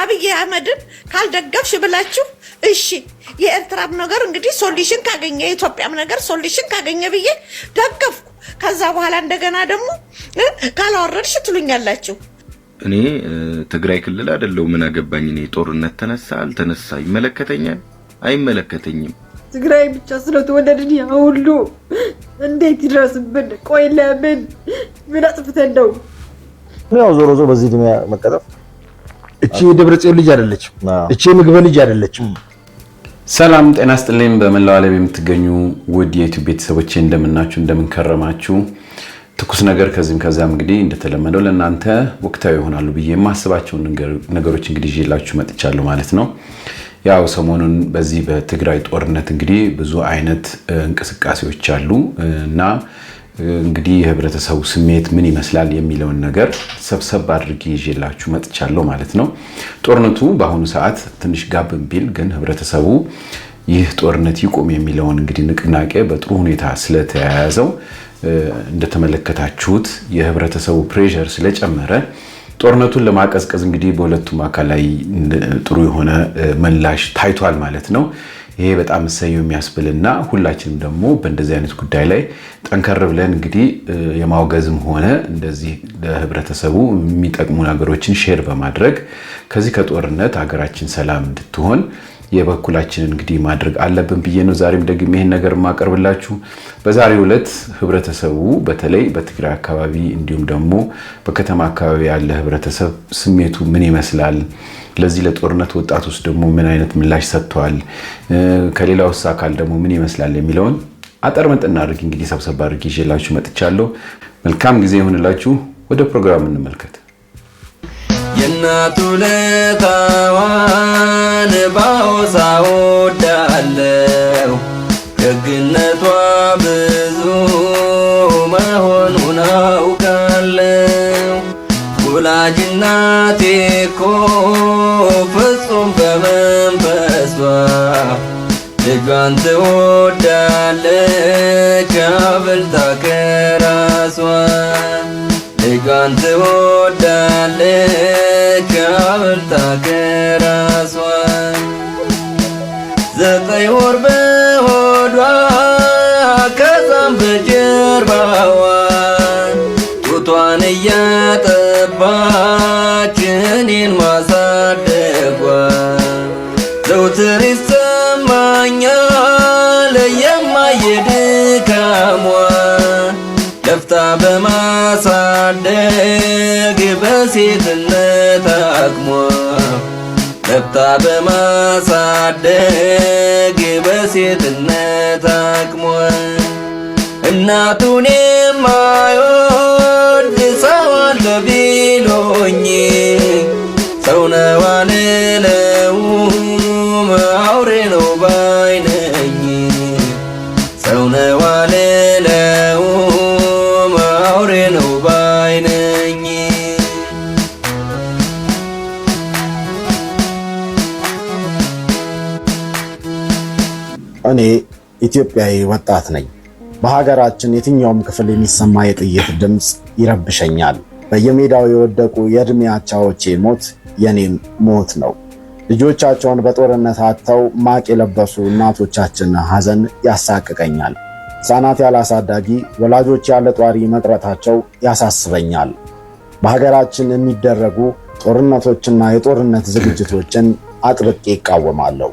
አብይ አህመድን ካልደገፍሽ ብላችሁ እሺ የኤርትራም ነገር እንግዲህ ሶሉሽን ካገኘ የኢትዮጵያም ነገር ሶሉሽን ካገኘ ብዬ ደገፍኩ ከዛ በኋላ እንደገና ደግሞ ካላወረድሽ ትሉኛላችሁ እኔ ትግራይ ክልል አይደለው ምን አገባኝ እኔ ጦርነት ተነሳ አልተነሳ ይመለከተኛል አይመለከተኝም ትግራይ ብቻ ስለተወደድን ያ ሁሉ እንዴት ይድረስብን ቆይ ለምን ምን አጥፍተን ነው ያው ዞሮ ዞሮ በዚህ ድም መቀጠፍ እቺ ደብረጽዮን ልጅ አይደለች እቺ ምግበ ልጅ አይደለች ሰላም ጤና ይስጥልኝ በመላው ዓለም የምትገኙ ውድ የዩቲዩብ ቤተሰቦቼ እንደምናችሁ እንደምንከረማችሁ ትኩስ ነገር ከዛም እንግዲህ እንደተለመደው ለእናንተ ወቅታዊ ይሆናሉ ብዬ የማስባቸው ነገሮች እንግዲህ ይዤላችሁ መጥቻለሁ ማለት ነው ያው ሰሞኑን በዚህ በትግራይ ጦርነት እንግዲህ ብዙ አይነት እንቅስቃሴዎች አሉ እና እንግዲህ የህብረተሰቡ ስሜት ምን ይመስላል የሚለውን ነገር ሰብሰብ አድርጌ ይዤላችሁ መጥቻለሁ ማለት ነው ጦርነቱ በአሁኑ ሰዓት ትንሽ ጋብም ቢል ግን ህብረተሰቡ ይህ ጦርነት ይቆም የሚለውን እንግዲህ ንቅናቄ በጥሩ ሁኔታ ስለተያያዘው እንደተመለከታችሁት የህብረተሰቡ ፕሬሸር ስለጨመረ ጦርነቱን ለማቀዝቀዝ እንግዲህ በሁለቱም አካል ላይ ጥሩ የሆነ ምላሽ ታይቷል ማለት ነው ይሄ በጣም ሰየው የሚያስብልና ሁላችንም ደግሞ በእንደዚህ አይነት ጉዳይ ላይ ጠንከር ብለን እንግዲህ የማውገዝም ሆነ እንደዚህ ለህብረተሰቡ የሚጠቅሙ ነገሮችን ሼር በማድረግ ከዚህ ከጦርነት ሀገራችን ሰላም እንድትሆን የበኩላችንን እንግዲህ ማድረግ አለብን ብዬ ነው ዛሬም ደግሞ ይሄን ነገር ማቀርብላችሁ በዛሬው ዕለት ህብረተሰቡ በተለይ በትግራይ አካባቢ እንዲሁም ደግሞ በከተማ አካባቢ ያለ ህብረተሰብ ስሜቱ ምን ይመስላል ለዚህ ለጦርነት ወጣቶች ደግሞ ምን አይነት ምላሽ ሰጥቷል ከሌላው አካል ደግሞ ምን ይመስላል የሚለውን አጠር መጠን አድርጌ እንግዲህ ሰብሰብ አድርጌ ይዤላችሁ መጥቻለሁ መልካም ጊዜ ይሁንላችሁ ወደ ፕሮግራም እንመልከት የናቱ ለታዋን ባውሳው ዳለው ደግነቷ ብዙ መሆኑን አውቃለሁ ወላጅናቴ እኮ ፍጹም በመንፈሷ ልጇን ትወዳለች አብልታ ከራሷ ልጇን ትወዳለች አብልታ ከራሷ 9 ወር በሆዷ ከዛም በጀርባዋ ጡቷን እያጠባች እኔን ማሳደጓ ዘውትር ይሰማኛል የማየድካሟ ለፍታ በማሳደግ በሴትነት አቅሟ ለፍታ በማሳደግ በሴትነት አቅሟ እናቱን የማይወድ ሰው አለ ቢሉኝ ሰው ነው አልለውም አውሬ ነው ባይ ነኝ ሰው ነው አልለውም አውሬ ነው ባይ ነኝ እኔ ኢትዮጵያዊ ወጣት ነኝ በሀገራችን የትኛውም ክፍል የሚሰማ የጥይት ድምጽ ይረብሸኛል በየሜዳው የወደቁ የእድሜ አቻዎቼ ሞት የኔም ሞት ነው ልጆቻቸውን በጦርነት አጥተው ማቅ የለበሱ እናቶቻችን ሐዘን ያሳቅቀኛል ሕፃናት ያላሳዳጊ ወላጆች ያለ ጧሪ መቅረታቸው ያሳስበኛል በሀገራችን የሚደረጉ ጦርነቶችና የጦርነት ዝግጅቶችን አጥብቄ እቃወማለሁ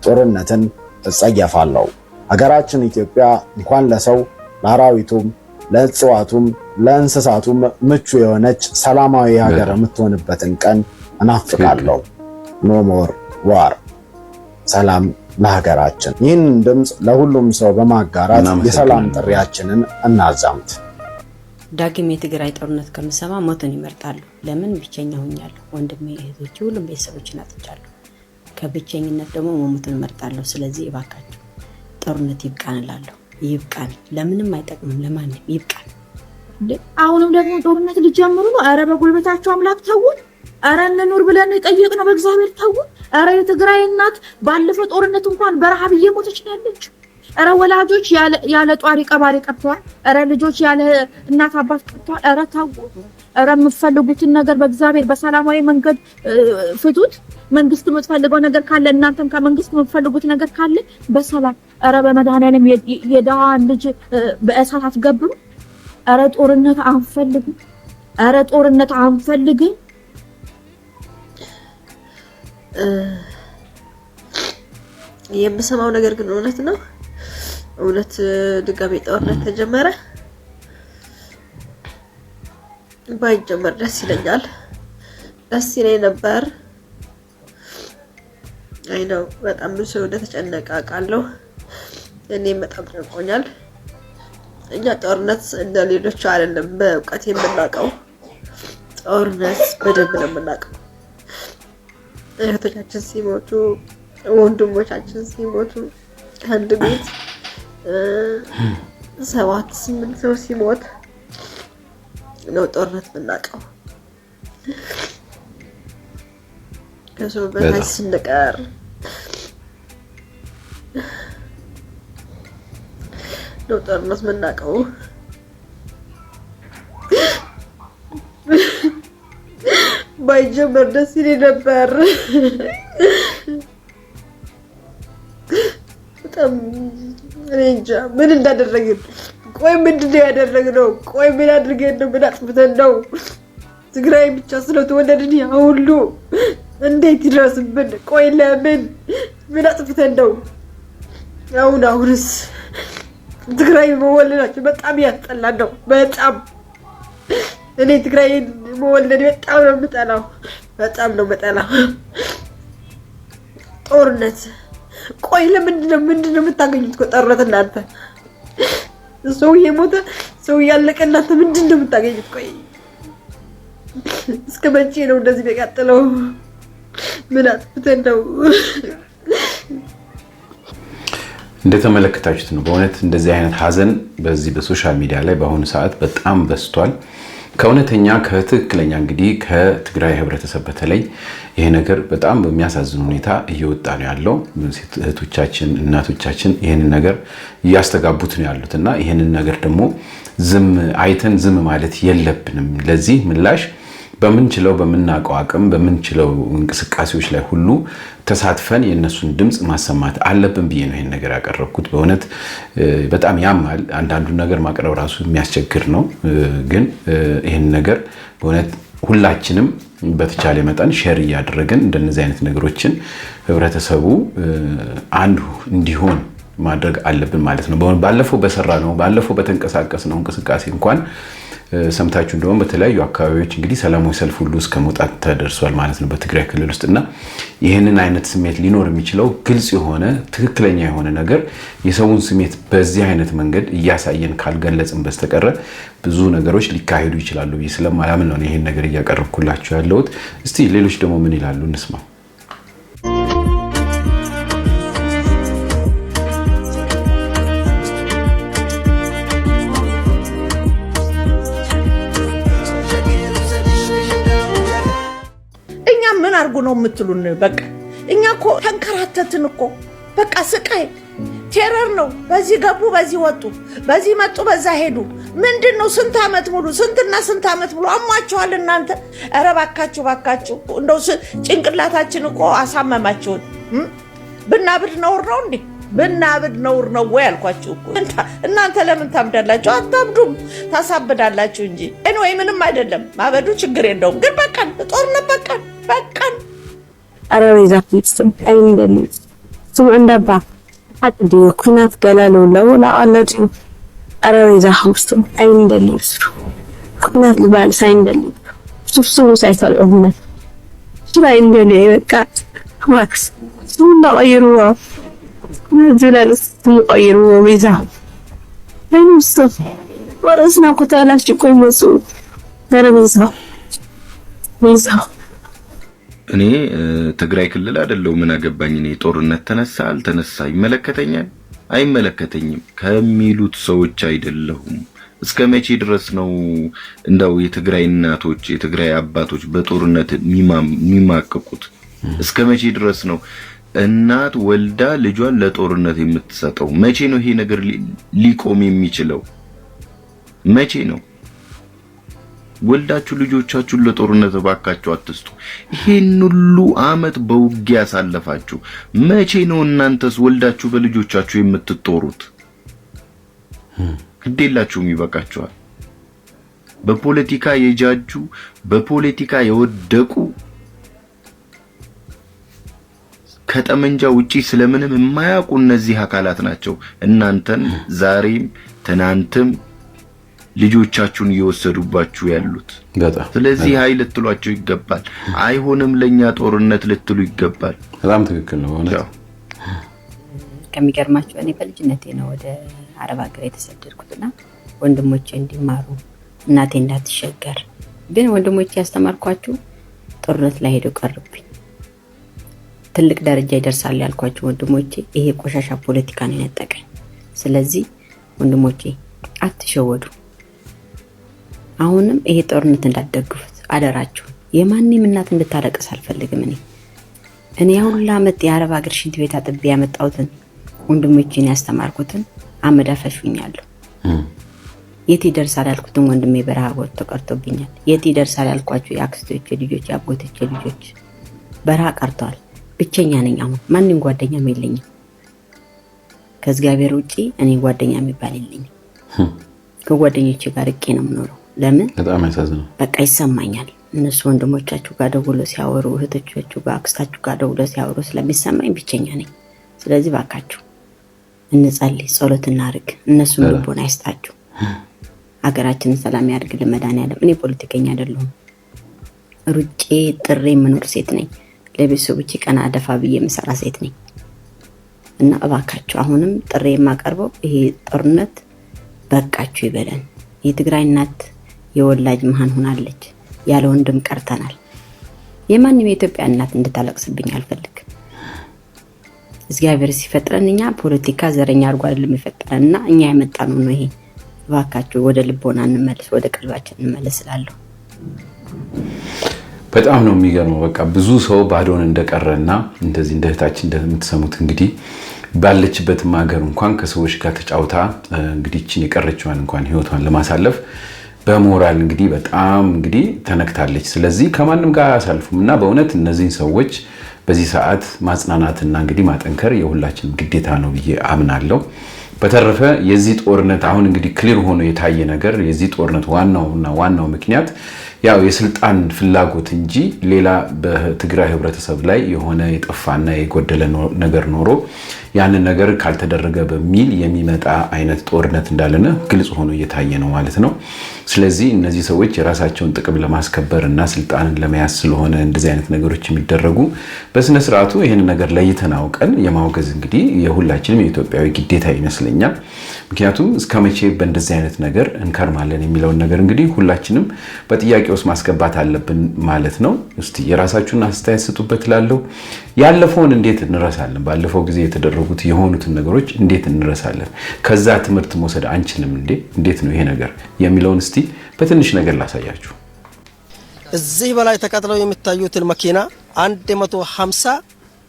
ጦርነትን እጸየፋለሁ ሀገራችን ኢትዮጵያ እንኳን ለሰው ለአራዊቱም ለእጽዋቱም ለእንስሳቱም ምቹ የሆነች ሰላማዊ ሀገር የምትሆንበትን ቀን እናፍቃለሁ ኖ ሞር ዋር ሰላም ለሀገራችን ይህን ድምጽ ለሁሉም ሰው በማጋራት የሰላም ጥሪያችንን እናዛምት ዳግም የትግራይ ጦርነት ከመሰማ ሞትን ይመርጣሉ ለምን ብቸኛ ሆኛለሁ ወንድሜ እህቶቼ ሁሉም ቤተሰቦችን አጥቻለሁ ከብቸኝነት ደግሞ መሞትን ይመርጣለሁ ስለዚህ እባካችሁ ጦርነት ይብቃንላለሁ ይብቃን ለምንም አይጠቅምም ለማንም ይብቃን አሁንም ደግሞ ጦርነት ሊጀምሩ ነው አረ በጉልበታቸው አምላክ ተውን አረ እንኑር ብለን የጠየቅነው በእግዚአብሔር ተውን አረ የትግራይ እናት ባለፈው ጦርነት እንኳን በረሃብ እየሞተች ነው ያለች ኧረ ወላጆች ያለ ጧሪ ቀባሪ ቀርተዋል። ኧረ ልጆች ያለ እናት አባት ቀርተዋል። ኧረ ታው ኧረ የምትፈልጉትን ነገር በእግዚአብሔር በሰላማዊ መንገድ ፍቱት። መንግስት የምትፈልገው ነገር ካለ እናንተም ከመንግስት የምትፈልጉት ነገር ካለ በሰላም ኧረ በመድኃኒዓለም የደሃን ልጅ በእሳት አትገብሩ። ኧረ ጦርነት አንፈልግም። ኧረ ጦርነት አንፈልግም። የምሰማው ነገር ግን እውነት ነው። እውነት ድጋሜ ጦርነት ተጀመረ ባይጀመር ደስ ይለኛል። ደስ ይለኝ ነበር። አይ ነው በጣም ብዙ ሰው እንደተጨነቀ አውቃለሁ። እኔም በጣም ጨንቆኛል። እኛ ጦርነት እንደሌሎች አይደለም በእውቀት የምናውቀው ጦርነት በደንብ ነው የምናውቀው። እህቶቻችን ሲሞቱ ወንድሞቻችን ሲሞቱ አንድ ቤት 7-8 ሰው ሲሞት ነው ጦርነት የምናውቀው። ከሰው በታች ስንቀር ነው ጦርነት የምናውቀው። ባይጀመር ደስ ይለኝ ነበር። በጣም እኔ እንጃ ምን እንዳደረግን። ቆይ ምንድን ነው ያደረግነው? ቆይ ምን አድርገን ነው? ምን አጥፍተን ነው? ትግራይ ብቻ ስለተወለድን ያ ሁሉ እንዴት ይድረስብን? ቆይ ለምን? ምን አጥፍተን ነው? አሁንስ ትግራይ መወለዳችን በጣም ያስጠላል ነው። በጣም እኔ ትግራይ መወለድ በጣም ነው የምጠላው። በጣም ነው የምጠላው ጦርነት። ቆይ ምንድን ነው የምታገኙት ከጦርነት እናንተ? ሰው የሞተ ሰው ያለቀ እናንተ ምንድን ነው የምታገኙት? ቆይ እስከ መቼ ነው እንደዚህ በቀጥለው? ምን አጥፍተን ነው? እንደተመለከታችሁት ነው። በእውነት እንደዚህ አይነት ሀዘን በዚህ በሶሻል ሚዲያ ላይ በአሁኑ ሰዓት በጣም በዝቷል። ከእውነተኛ ከትክክለኛ እንግዲህ ከትግራይ ህብረተሰብ በተለይ ይሄ ነገር በጣም በሚያሳዝን ሁኔታ እየወጣ ነው ያለው። እህቶቻችን እናቶቻችን ይሄንን ነገር እያስተጋቡት ነው ያሉት እና ይሄንን ነገር ደግሞ ዝም አይተን ዝም ማለት የለብንም። ለዚህ ምላሽ በምንችለው በምናውቀው አቅም በምንችለው እንቅስቃሴዎች ላይ ሁሉ ተሳትፈን የነሱን ድምጽ ማሰማት አለብን ብዬ ነው ይሄን ነገር ያቀረብኩት። በእውነት በጣም ያማል። አንዳንዱን ነገር ማቅረብ ራሱ የሚያስቸግር ነው። ግን ይሄን ነገር በእውነት ሁላችንም በተቻለ መጠን ሼር እያደረግን እንደነዚህ አይነት ነገሮችን ህብረተሰቡ አንዱ እንዲሆን ማድረግ አለብን ማለት ነው። ባለፈው ባለፈው በተንቀሳቀስነው እንቅስቃሴ እንኳን ሰምታችሁ እንደሆነ በተለያዩ አካባቢዎች እንግዲህ ሰላማዊ ሰልፍ ሁሉ እስከ መውጣት ተደርሷል ማለት ነው በትግራይ ክልል ውስጥና ይሄንን አይነት ስሜት ሊኖር የሚችለው ግልጽ የሆነ ትክክለኛ የሆነ ነገር የሰውን ስሜት በዚህ አይነት መንገድ እያሳየን ካልገለጽን በስተቀር ብዙ ነገሮች ሊካሄዱ ይችላሉ ብዬ ስለማላምን ነው ይሄን ነገር እያቀረብኩላችሁ ያለሁት። እስቲ ሌሎች ደግሞ ምን ይላሉ እንስማ። አርጉ ነው የምትሉን? በቃ እኛ እኮ ተንከራተትን እኮ በቃ ስቃይ ቴረር ነው። በዚህ ገቡ በዚህ ወጡ፣ በዚህ መጡ በዛ ሄዱ። ምንድነው? ስንት ዓመት ሙሉ አሟቸዋል እናንተ። ኧረ ባካችሁ እንደው ጭንቅላታችን እኮ አሳመማችሁን። ብናብድ ነውር ነው እንዴ? ብናብድ ነውር ነው ወይ አልኳችሁ እኮ። እናንተ ለምን ታብዳላችሁ? አታብዱም፣ ታሳብዳላችሁ እንጂ። ወይ ምንም አይደለም ማበዱ ችግር የለውም። ግን በቃን ጦርነት በቃን። أروي زاكيستم أين دليل سمع ندبع حتى دي كنات قلالو لا ألدي أروي زاكيستم أين دليل كنات البال ساين دليل سوسو سايسال أمنا شو أين دليل كات ماكس سونا غيروا نزل السوق غيروا ويزا أين مصطفى ورسنا قتالا شكوي مسؤول أنا ويزا እኔ ትግራይ ክልል አይደለው ምን አገባኝ። እኔ ጦርነት ተነሳ አልተነሳ ይመለከተኛል አይመለከተኝም ከሚሉት ሰዎች አይደለሁም። እስከ መቼ ድረስ ነው እንደው የትግራይ እናቶች የትግራይ አባቶች በጦርነት የሚማቀቁት? እስከ መቼ ድረስ ነው እናት ወልዳ ልጇን ለጦርነት የምትሰጠው? መቼ ነው ይሄ ነገር ሊቆም የሚችለው? መቼ ነው? ወልዳችሁ ልጆቻችሁን ለጦርነት ባካችሁ አትስጡ። ይሄን ሁሉ አመት በውጊያ ያሳለፋችሁ፣ መቼ ነው እናንተስ ወልዳችሁ በልጆቻችሁ የምትጦሩት? ግዴላችሁም ይበቃችኋል። በፖለቲካ የጃጁ በፖለቲካ የወደቁ ከጠመንጃ ውጪ ስለምንም የማያውቁ እነዚህ አካላት ናቸው እናንተን ዛሬም ትናንትም ልጆቻችሁን እየወሰዱባችሁ ያሉት። ስለዚህ ኃይል ልትሏቸው ይገባል። አይሆንም ለኛ ጦርነት ልትሉ ይገባል። በጣም ትክክል ነው ማለት ከሚገርማችሁ እኔ በልጅነቴ ነው ወደ አረብ ሀገር የተሰደድኩትና ወንድሞቼ እንዲማሩ እናቴ እንዳትሸገር ግን ወንድሞቼ ያስተማርኳችሁ ጦርነት ላይ ሄደው ቀርብኝ ትልቅ ደረጃ ይደርሳል ያልኳችሁ ወንድሞቼ ይሄ ቆሻሻ ፖለቲካ ነው የነጠቀኝ። ስለዚህ ወንድሞቼ አትሸወዱ። አሁንም ይሄ ጦርነት እንዳትደግፉት አደራችሁ። የማንንም እናት እንድታለቅስ አልፈልግም። እኔ ሁሉ አመት የአረብ ሀገር ሽንት ቤት አጥቤ ያመጣሁትን ወንድሞቼን ያስተማርኩትን አመዳፈሹኛለሁ። የት ይደርሳል ያልኩትን ወንድሜ በረሃ ወጥቶ ቀርቶብኛል። የት ይደርሳል ያልኳችሁ የአክስቶቼ ልጆች የአጎቶቼ ልጆች በረሃ ቀርተዋል። ብቸኛ ነኝ። አሁን ማንንም ጓደኛም የለኝም። ከእግዚአብሔር ውጪ እኔ ጓደኛ የሚባል የለኝም። ከጓደኞቼ ጋር ርቄ ነው የምኖረው። ለምን? በጣም ያሳዝናል። በቃ ይሰማኛል። እነሱ ወንድሞቻችሁ ጋር ደውለው ሲያወሩ፣ እህቶቻችሁ ጋር አክስታችሁ ጋር ደውለው ሲያወሩ ስለሚሰማኝ ብቸኛ ነኝ። ስለዚህ ባካችሁ እንጸልይ፣ ጸሎት እናድርግ። እነሱን ልቦና አይስጣችሁ። ሀገራችንን ሰላም ያድርግልን መድኃኒዓለም። እኔ ፖለቲከኛ አይደለሁም። ሩጬ ጥሬ የምኖር ሴት ነኝ። ለቤተሰቦቼ ቀና ደፋ ብዬ የምሰራ ሴት ነኝ እና እባካችሁ አሁንም ጥሬ የማቀርበው ይሄ ጦርነት በቃችሁ ይበለን። የትግራይ እናት የወላጅ መሃን ሆናለች። ያለ ወንድም ቀርተናል። የማንም የኢትዮጵያ እናት እንድታለቅስብኝ አልፈልግም። እግዚአብሔር ሲፈጥረን እኛ ፖለቲካ ዘረኛ አድርጎ አይደለም የፈጠረንና እኛ ያመጣነው ነው ይሄ። እባካችሁ ወደ ልቦና እንመለስ፣ ወደ ቀልባችን እንመለስ እላለሁ። በጣም ነው የሚገርመው። በቃ ብዙ ሰው ባዶን እንደቀረና እንደዚህ እንደህታችን እንደምትሰሙት እንግዲህ ባለችበትም ሀገር እንኳን ከሰዎች ጋር ተጫውታ እንግዲህ እቺን የቀረችዋን እንኳን ህይወቷን ለማሳለፍ በሞራል እንግዲህ በጣም እንግዲህ ተነክታለች። ስለዚህ ከማንም ጋር አያሳልፉምና በእውነት እነዚህን ሰዎች በዚህ ሰዓት ማጽናናትና እንግዲህ ማጠንከር የሁላችንም ግዴታ ነው ብዬ አምናለሁ። በተረፈ የዚህ ጦርነት አሁን እንግዲህ ክሊር ሆኖ የታየ ነገር የዚህ ጦርነት ዋናው ምክንያት ያው የስልጣን ፍላጎት እንጂ ሌላ በትግራይ ህብረተሰብ ላይ የሆነ የጠፋና የጎደለ ነገር ኖሮ ያንን ነገር ካልተደረገ በሚል የሚመጣ አይነት ጦርነት እንዳለነ ግልጽ ሆኖ እየታየ ነው ማለት ነው። ስለዚህ እነዚህ ሰዎች የራሳቸውን ጥቅም ለማስከበር እና ስልጣንን ለመያዝ ስለሆነ እንደዚህ አይነት ነገሮች የሚደረጉ በስነ ስርዓቱ ይሄን ነገር ለይተን አውቀን የማውገዝ እንግዲህ የሁላችንም የኢትዮጵያዊ ግዴታ ይመስለኛል። ምክንያቱም እስከመቼ በእንደዚህ አይነት ነገር እንከርማለን የሚለውን ነገር እንግዲህ ሁላችንም በጥያቄ ውስጥ ማስገባት አለብን ማለት ነው። እስቲ የራሳችሁን አስተያየት ስጡበት እላለሁ። ያለፈውን እንዴት እንረሳለን? ባለፈው ጊዜ የተደረጉት የሆኑትን ነገሮች እንዴት እንረሳለን? ከዛ ትምህርት መውሰድ አንችልም እንዴ? እንዴት ነው ይሄ ነገር የሚለውን እስቲ በትንሽ ነገር ላሳያችሁ። እዚህ በላይ ተቃጥለው የሚታዩትን መኪና 150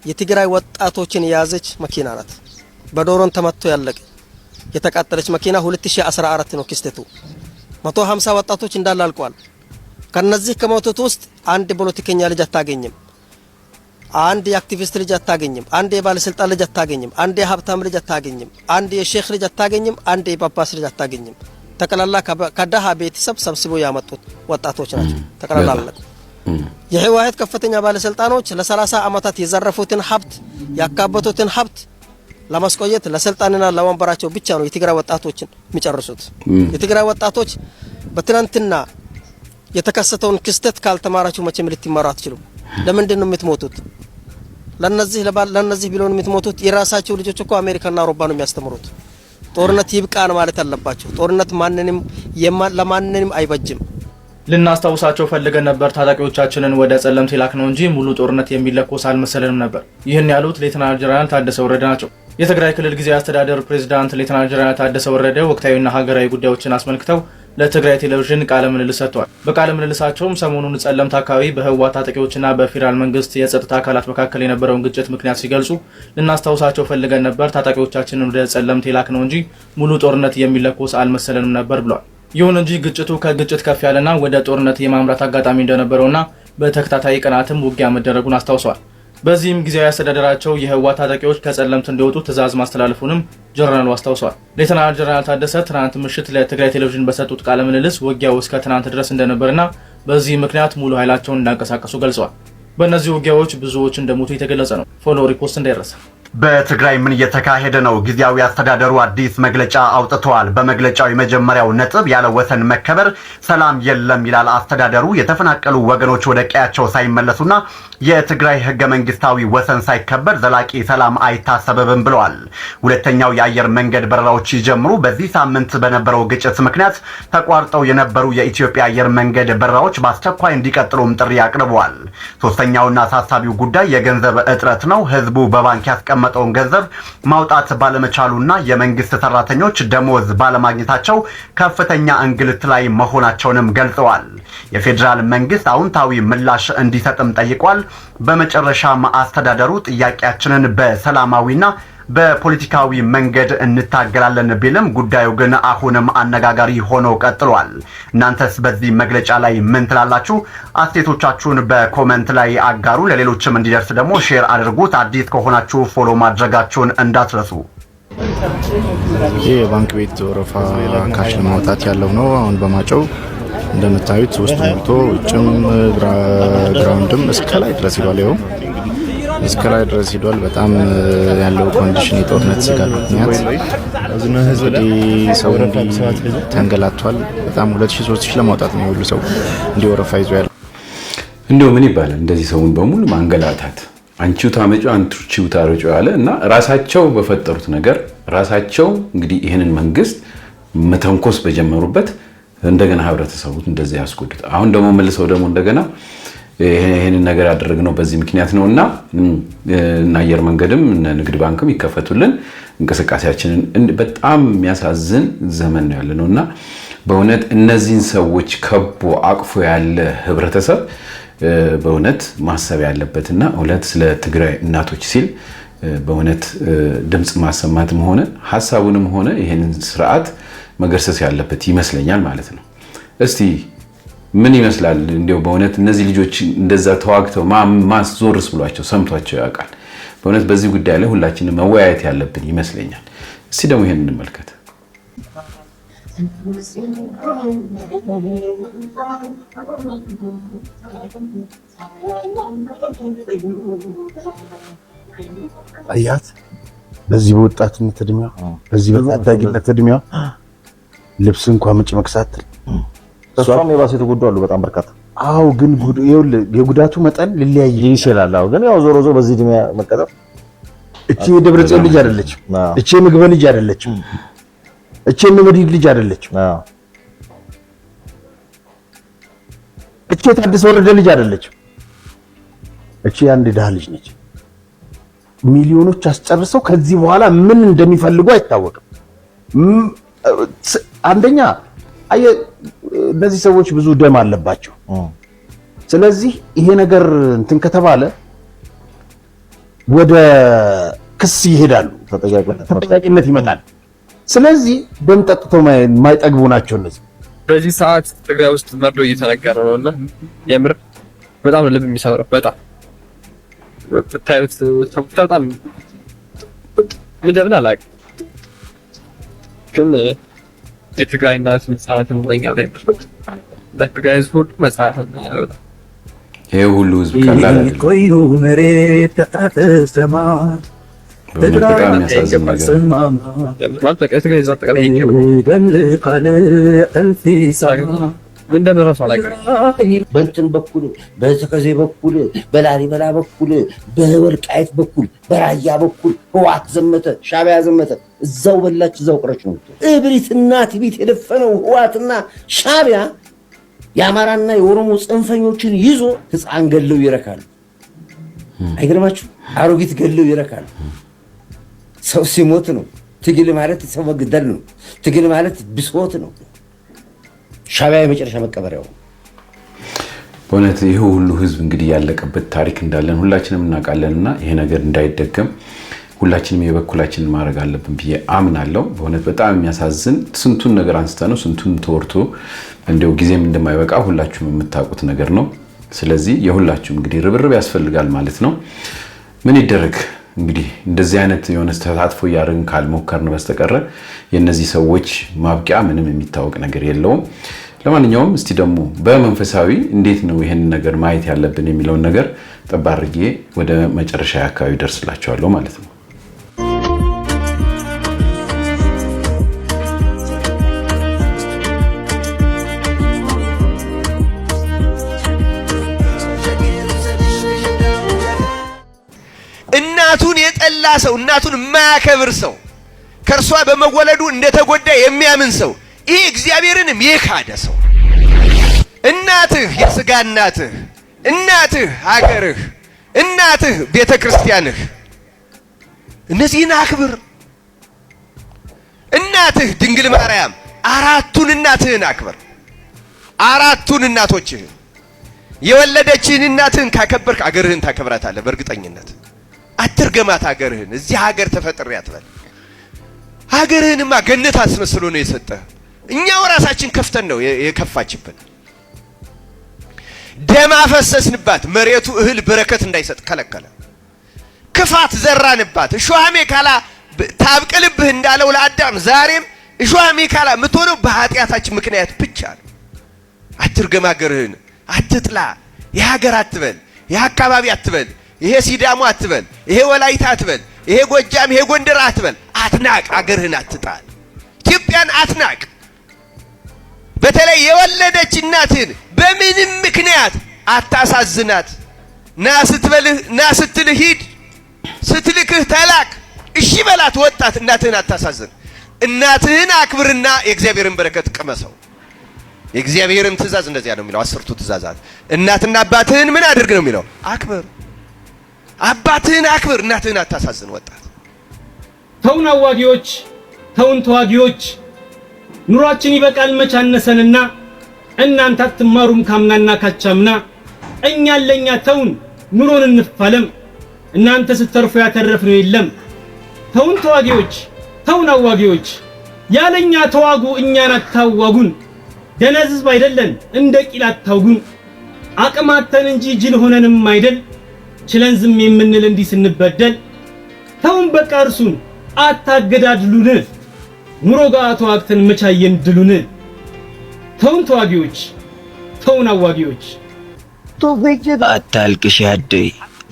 የትግራይ ወጣቶችን የያዘች መኪና ናት። በዶሮን ተመቶ ያለቀ የተቃጠለች መኪና 2014 ነው ክስተቱ። 150 ወጣቶች እንዳለ አልቋል። ከነዚህ ከሞቱት ውስጥ አንድ ፖለቲከኛ ልጅ አታገኝም፣ አንድ የአክቲቪስት ልጅ አታገኝም፣ አንድ የባለስልጣን ልጅ አታገኝም፣ አንድ የሀብታም ልጅ አታገኝም፣ አንድ የሼክ ልጅ አታገኝም፣ አንድ የጳጳስ ልጅ አታገኝም። ተቀላላ ከደሃ ቤተሰብ ሰብስበው ያመጡት ወጣቶች ናቸው። ተቀላላ አለቁ። የህወሓት ከፍተኛ ባለስልጣኖች ለ30 ዓመታት የዘረፉትን ሀብት ያካበቱትን ሀብት ለማስቆየት ለስልጣንና ለወንበራቸው ብቻ ነው የትግራይ ወጣቶችን የሚጨርሱት። የትግራይ ወጣቶች በትናንትና የተከሰተውን ክስተት ካልተማራችሁ መቼም ልትማሩ አትችሉም። ለምንድን ነው የምትሞቱት? ለነዚህ ቢሎን የምትሞቱት የራሳቸው ልጆች እኮ አሜሪካና አውሮፓ ነው የሚያስተምሩት። ጦርነት ይብቃን ማለት አለባቸው። ጦርነት ለማንንም አይበጅም። ልናስታውሳቸው ፈልገን ነበር ታጣቂዎቻችንን ወደ ጸለምት ላክ ነው እንጂ ሙሉ ጦርነት የሚለኮስ አልመሰለንም ነበር። ይህን ያሉት ሌተናል ጀነራል ታደሰ ወረደ ናቸው። የትግራይ ክልል ጊዜያዊ አስተዳደር ፕሬዝዳንት ሌተናል ጀነራል ታደሰ ወረደ ወቅታዊና ሀገራዊ ጉዳዮችን አስመልክተው ለትግራይ ቴሌቪዥን ቃለ ምልልስ ሰጥተዋል። በቃለ ምልልሳቸውም ሰሞኑን ጸለምት አካባቢ በህወሓት ታጣቂዎችና በፌዴራል መንግስት የጸጥታ አካላት መካከል የነበረውን ግጭት ምክንያት ሲገልጹ ልናስታውሳቸው ፈልገን ነበር። ታጣቂዎቻችንን ወደ ጸለምት የላክ ነው እንጂ ሙሉ ጦርነት የሚለኮስ አልመሰለንም ነበር ብለዋል። ይሁን እንጂ ግጭቱ ከግጭት ከፍ ያለና ወደ ጦርነት የማምራት አጋጣሚ እንደነበረውና በተከታታይ ቀናትም ውጊያ መደረጉን አስታውሰዋል። በዚህም ጊዜያዊ አስተዳደራቸው የህወሓት ታጣቂዎች ከጸለምት እንዲወጡ ትዕዛዝ ማስተላለፉንም ጀነራሉ አስታውሰዋል። ሌተናል ጀነራል ታደሰ ትናንት ምሽት ለትግራይ ቴሌቪዥን በሰጡት ቃለ ምልልስ ውጊያው እስከ ትናንት ድረስ እንደነበርና በዚህ ምክንያት ሙሉ ኃይላቸውን እንዳንቀሳቀሱ ገልጸዋል። በእነዚህ ውጊያዎች ብዙዎች እንደሞቱ የተገለጸ ነው። ፎሎ ሪፖስት እንዳይረሳ። በትግራይ ምን እየተካሄደ ነው? ጊዜያዊ አስተዳደሩ አዲስ መግለጫ አውጥተዋል። በመግለጫው የመጀመሪያው ነጥብ ያለ ወሰን መከበር ሰላም የለም ይላል አስተዳደሩ። የተፈናቀሉ ወገኖች ወደ ቀያቸው ሳይመለሱና የትግራይ ህገ መንግስታዊ ወሰን ሳይከበር ዘላቂ ሰላም አይታሰብም ብለዋል። ሁለተኛው የአየር መንገድ በረራዎች ሲጀምሩ በዚህ ሳምንት በነበረው ግጭት ምክንያት ተቋርጠው የነበሩ የኢትዮጵያ አየር መንገድ በረራዎች በአስቸኳይ እንዲቀጥሉም ጥሪ አቅርበዋል። ሶስተኛውና አሳሳቢው ጉዳይ የገንዘብ እጥረት ነው። ህዝቡ በባንክ ያስቀመጠውን ገንዘብ ማውጣት ባለመቻሉና የመንግስት ሰራተኞች ደሞዝ ባለማግኘታቸው ከፍተኛ እንግልት ላይ መሆናቸውንም ገልጸዋል። የፌዴራል መንግስት አውንታዊ ምላሽ እንዲሰጥም ጠይቋል። በመጨረሻም አስተዳደሩ ጥያቄያችንን በሰላማዊና በፖለቲካዊ መንገድ እንታገላለን ቢልም ጉዳዩ ግን አሁንም አነጋጋሪ ሆኖ ቀጥሏል። እናንተስ በዚህ መግለጫ ላይ ምን ትላላችሁ? አስተያየቶቻችሁን በኮሜንት ላይ አጋሩ። ለሌሎችም እንዲደርስ ደግሞ ሼር አድርጉት። አዲስ ከሆናችሁ ፎሎ ማድረጋችሁን እንዳትረሱ። ይህ የባንክ ቤት ወረፋ ካሽ ለማውጣት ያለው ነው። አሁን በማጨው እንደምታዩት ውስጥ ሞልቶ ውጭም ግራውንድም እስከ ላይ ድረስ ይሏል። ይኸው እስከ ላይ ድረስ ሄዷል። በጣም ያለው ኮንዲሽን የጦርነት ስጋት ምክንያት ሰው ተንገላቷል። በጣም 2000-3000 ለማውጣት ነው ሁሉ ሰው እንዲወረፋ ይዞ ያለው። እንደው ምን ይባላል እንደዚህ ሰውን በሙሉ ማንገላታት፣ አንቺው ታመጪው አንቺው ታረጪው ያለ እና ራሳቸው በፈጠሩት ነገር ራሳቸው እንግዲህ ይሄንን መንግስት መተንኮስ በጀመሩበት እንደገና ህብረተሰቡ እንደዚህ ያስቆዱት። አሁን ደግሞ መልሰው ደግሞ እንደገና ይሄንን ነገር ያደረግነው በዚህ ምክንያት ነውና አየር መንገድም ንግድ ባንክም ይከፈቱልን እንቅስቃሴያችንን በጣም የሚያሳዝን ዘመን ነው ያለነውና በእውነት እነዚህን ሰዎች ከቦ አቅፎ ያለ ህብረተሰብ በእውነት ማሰብ ያለበትና እውነት ስለ ትግራይ እናቶች ሲል በእውነት ድምጽ ማሰማትም ሆነ ሐሳቡንም ሆነ ይሄንን ስርዓት መገርሰስ ያለበት ይመስለኛል ማለት ነው። እስቲ ምን ይመስላል እንደው በእውነት እነዚህ ልጆች እንደዛ ተዋግተው ማስዞርስ ብሏቸው ሰምቷቸው ያውቃል? በእውነት በዚህ ጉዳይ ላይ ሁላችንም መወያየት ያለብን ይመስለኛል። እስቲ ደግሞ ይሄን እንመልከት። አያት በዚህ በወጣትነት እድሜዋ በዚህ በታዳጊነት እድሜዋ ልብስ እንኳን ምጭ መክሳት እሷም የባሰ የተጎዱ አሉ በጣም በርካታ። አው ግን የጉዳቱ መጠን ሊለያይ ይችላል። አው ግን ያው ዞሮ ዞሮ በዚህ እድሜ መቀጠፍ እቺ የደብረጽዮን ልጅ አይደለችም። እቺ የምግበ ልጅ አይደለችም። እቺ የምድር ልጅ አይደለችም። እቺ የታደሰ ወረደ ልጅ አይደለችም። እቺ አንድ ድሃ ልጅ ነች። ሚሊዮኖች አስጨርሰው ከዚህ በኋላ ምን እንደሚፈልጉ አይታወቅም። አንደኛ እነዚህ ሰዎች ብዙ ደም አለባቸው። ስለዚህ ይሄ ነገር እንትን ከተባለ ወደ ክስ ይሄዳሉ፣ ተጠያቂነት ይመጣል። ስለዚህ ደም ጠጥተው የማይጠግቡ ናቸው እነዚህ። በዚህ ሰዓት ትግራይ ውስጥ መርዶ እየተነገረ ነውና የምር በጣም ልብ የሚሰብረው በጣም ታዩት በጣም እንደምን አላውቅም ግን የትግራይ እናት መጽሐፍ እንደኛው ላይ ለትግራይ ህዝብ ሁሉ መጽሐፍ ነው። ይሄ ሁሉ ህዝብ ቀላል አይደለም። ቆዩ መሬት ተሰማ በጣም የሚያሳዝን ነገር ማለት በቃ የትግራይ ህዝብ አጠቃላይ በልቃለ እንፊሳና እንደነራሱ አላውቅም። በእንትን በኩል በተከዜ በኩል በላሊበላ በኩል በወልቃይት በኩል በራያ በኩል ህዋት ዘመተ፣ ሻዕቢያ ዘመተ። እዛው በላች እዛው ቀረች ነው። እብሪትና ትዕቢት የደፈነው ህዋትና ሻዕቢያ የአማራና የኦሮሞ ጽንፈኞችን ይዞ ህፃን ገለው ይረካሉ። አይገርማችሁ? አሮጊት ገለው ይረካሉ። ሰው ሲሞት ነው። ትግል ማለት ሰው መግደል ነው። ትግል ማለት ብሶት ነው። ሻዕቢያ የመጨረሻ መቀበሪያው። በእውነት ይሄ ሁሉ ህዝብ እንግዲህ ያለቀበት ታሪክ እንዳለን ሁላችንም እናውቃለንና ይሄ ነገር እንዳይደገም ሁላችንም የበኩላችንን ማድረግ አለብን ብዬ አምናለሁ። በእውነት በጣም የሚያሳዝን ስንቱን ነገር አንስተነው ስንቱን ተወርቶ እንደው ጊዜም እንደማይበቃ ሁላችሁም የምታውቁት ነገር ነው። ስለዚህ የሁላችሁም እንግዲህ ርብርብ ያስፈልጋል ማለት ነው። ምን ይደረግ እንግዲህ እንደዚህ አይነት የሆነ ተሳትፎ ያደረግን ካልሞከርን በስተቀር የነዚህ ሰዎች ማብቂያ ምንም የሚታወቅ ነገር የለውም። ለማንኛውም እስቲ ደግሞ በመንፈሳዊ እንዴት ነው ይሄን ነገር ማየት ያለብን የሚለውን ነገር ጠባርጌ ወደ መጨረሻ አካባቢ ደርስላችኋለሁ ማለት ነው። እናቱን የጠላ ሰው እናቱን የማያከብር ሰው ከርሷ በመወለዱ እንደተጎዳ የሚያምን ሰው ይሄ እግዚአብሔርንም የካደ ሰው እናትህ የሥጋ እናትህ ሀገርህ እናትህ ቤተክርስቲያንህ እነዚህን አክብር። እናትህ ድንግል ማርያም አራቱን እናትህን አክብር። አራቱን እናቶችህን የወለደችህን እናትህን ካከበርክ አገርህን ታከብራታለህ በእርግጠኝነት። አትርገማት ሀገርህን። እዚህ ሀገር ተፈጥሬ አትበል። ሀገርህንማ ገነት አስመስሎ ነው የሰጠህ። እኛው ራሳችን ከፍተን ነው የከፋችብን። ደም አፈሰስንባት፣ መሬቱ እህል በረከት እንዳይሰጥ ከለከለ። ክፋት ዘራንባት፣ እሾሃሜ ካላ ታብቅልብህ እንዳለው ለአዳም ዛሬም እሾሃሜ ካላ የምትሆነው በኃጢአታችን ምክንያት ብቻ ነው። አትርገም ሀገርህን፣ አትጥላ። የሀገር አትበል፣ የአካባቢ አትበል፣ ይሄ ሲዳሙ አትበል፣ ይሄ ወላይታ አትበል፣ ይሄ ጎጃም ይሄ ጎንደር አትበል። አትናቅ፣ ሀገርህን አትጣል፣ ኢትዮጵያን አትናቅ። በተለይ የወለደች እናትህን በምንም ምክንያት አታሳዝናት። ና ስትልህ ሂድ፣ ስትልክህ ተላክ፣ እሺ በላት። ወጣት እናትህን አታሳዝን። እናትህን አክብርና የእግዚአብሔርን በረከት ቅመሰው። የእግዚአብሔርን ትእዛዝ እንደዚያ ነው የሚለው፣ 10ቱ ትእዛዛት። እናትና አባትህን ምን አድርግ ነው የሚለው? አክብር። አባትህን አክብር፣ እናትህን አታሳዝን። ወጣት ተውን አዋጊዎች፣ ተውን ተዋጊዎች፣ ኑሯችን ይበቃል መቻነሰንና እናንተ አትማሩም ካምናና ካቻምና። እኛን ለኛ ተውን ኑሮን እንፋለም፣ እናንተ ስተርፉ ያተረፍነው የለም። ተውን ተዋጊዎች፣ ተውን አዋጊዎች፣ ያለኛ ተዋጉ እኛን አታዋጉን። ደነዝ ሕዝብ አይደለን እንደ ቂል አታውጉን። አቅማተን እንጂ ጅል ሆነንም አይደል ችለን ዝም የምንል እንዲህ ስንበደል። ተውን በቃ እርሱን አታገዳድሉን፣ ኑሮ ጋር ተዋግተን መቻየን ድሉን። ተውን ተዋጊዎች፣ ተውን አዋጊዎች። አታልቅሽ ያደይ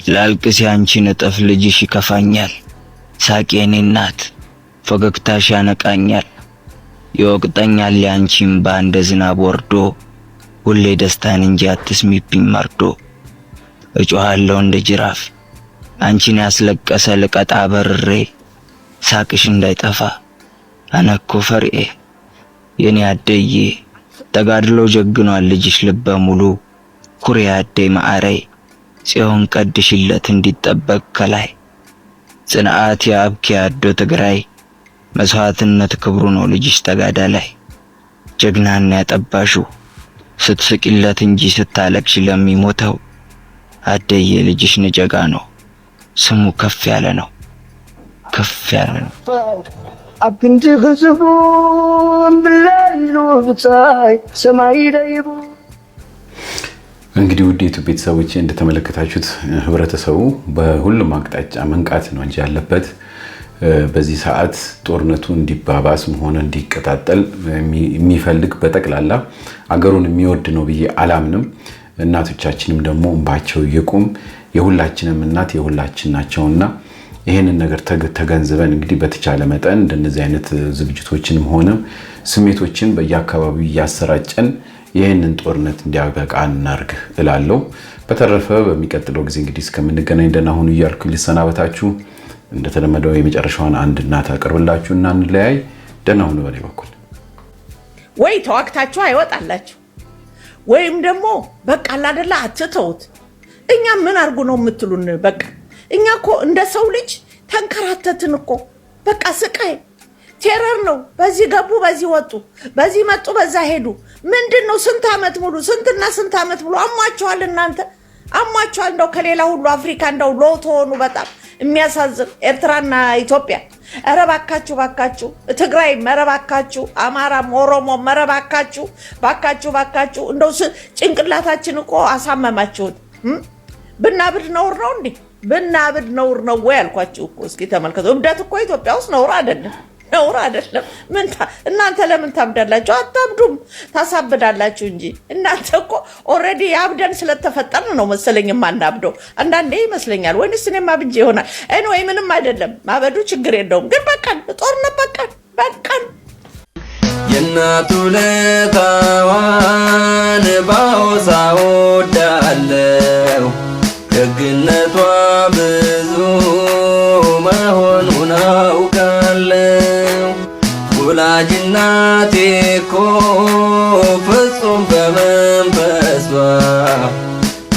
ላልቅስ ያንቺ ነጠፍ ልጅሽ ይከፋኛል። ሳቄ የኔ እናት ፈገግታሽ ያነቃኛል። ይወቅጠኛል ያንቺም በአንደ ዝናብ ወርዶ ሁሌ ደስታን እንጂ አትስሚብኝ መርዶ። እጮሃለሁ እንደ ጅራፍ አንቺን ያስለቀሰ ልቀጣ በርሬ ሳቅሽ እንዳይጠፋ አነኮ ፈርኤ። የኔ አደዬ ተጋድሎ ጀግኗል ልጅሽ ልበ ሙሉ ኩሬ አደይ ማዕረይ ጽዮን ቀድሽለት እንዲጠበቅ ከላይ። ጽንዓት የአብኪ አዶ ትግራይ መስዋዕትነት ክብሩ ነው ልጅሽ ተጋዳላይ። ጀግናና ያጠባሹ ስትስቂለት እንጂ ስታለቅሽ ለሚሞተው አደዬ ልጅሽ ንጀጋ ነው ስሙ ከፍ ያለ ነው ከፍ ያለ ነው። አብንት ግዝቡ ብላይሎ ብታይ ሰማይ ደይቡ። እንግዲህ ውዴቱ ቤተሰቦቼ እንደተመለከታችሁት ህብረተሰቡ በሁሉም አቅጣጫ መንቃት ነው እንጂ ያለበት በዚህ ሰዓት ጦርነቱ እንዲባባስም ሆነ እንዲቀጣጠል የሚፈልግ በጠቅላላ አገሩን የሚወድ ነው ብዬ አላምንም። እናቶቻችንም ደግሞ እንባቸው ይቁም። የሁላችንም እናት የሁላችን ናቸውና ይሄንን ነገር ተገንዝበን እንግዲህ በተቻለ መጠን እንደነዚህ አይነት ዝግጅቶችንም ሆነ ስሜቶችን በየአካባቢው ያሰራጨን ይሄንን ጦርነት እንዲያበቃ እናርግ እላለሁ። በተረፈ በሚቀጥለው ጊዜ እንግዲህ እስከምንገናኝ ደህና ሁኑ እያልኩ ልሰናበታችሁ። እንደተለመደው የመጨረሻውን አንድ እናት አቀርብላችሁና እንለያይ። ደህና ሁኑ በኔ በኩል። ወይ ተዋክታችሁ አይወጣላችሁ ወይም ደግሞ በቃ አይደለ አትተውት። እኛ ምን አርጉ ነው የምትሉን? በቃ እኛ እኮ እንደ ሰው ልጅ ተንከራተትን እኮ በቃ ስቃይ ቴረር ነው። በዚህ ገቡ፣ በዚህ ወጡ፣ በዚህ መጡ፣ በዛ ሄዱ። ምንድነው? ስንት አመት ሙሉ ስንትና ስንት አመት ሙሉ አሟቸዋል። እናንተ አሟቸዋል። እንደው ከሌላ ሁሉ አፍሪካ እንደው ሎቶ ሆኑ። በጣም የሚያሳዝን ኤርትራና ኢትዮጵያ። ኧረ ባካችሁ ባካችሁ፣ ትግራይ ኧረ ባካችሁ፣ አማራም ኦሮሞም ኧረ ባካችሁ ባካችሁ ባካችሁ። እንደው ጭንቅላታችን እኮ አሳመማችሁት። ብናብድ ነውር ነው እንዴ? ብናብድ ነውር ነው ወይ አልኳችሁ እኮ። እስኪ ተመልከቱ። እብደት እኮ ኢትዮጵያ ውስጥ ነውር አይደለም፣ ነውር አይደለም። እናንተ ለምን ታብዳላችሁ? አታብዱም፣ ታሳብዳላችሁ እንጂ። እናንተ እኮ ኦልሬዲ አብደን ስለተፈጠርን ነው መሰለኝ የማናብደው አንዳንዴ ይመስለኛል። ወይንስ እኔማ ብጄ ይሆናል። ኤኒዌይ ምንም አይደለም፣ ማበዱ ችግር የለውም። ግን በቃን፣ ጦርነት በቃን። የእናቱ ለታዋን ባውሳ ወዳለው ደግነቷ ብዙ መሆኑን አውቃለሁ። ወላጅ እናቴ እኮ ፍጹም በመንፈሷ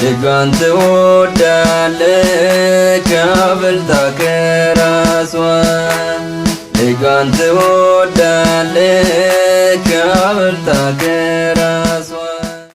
ልጇን ትወዳለች አብልጣ ከራሷ። ልጇን ትወዳለች አብልጣ ከራሷ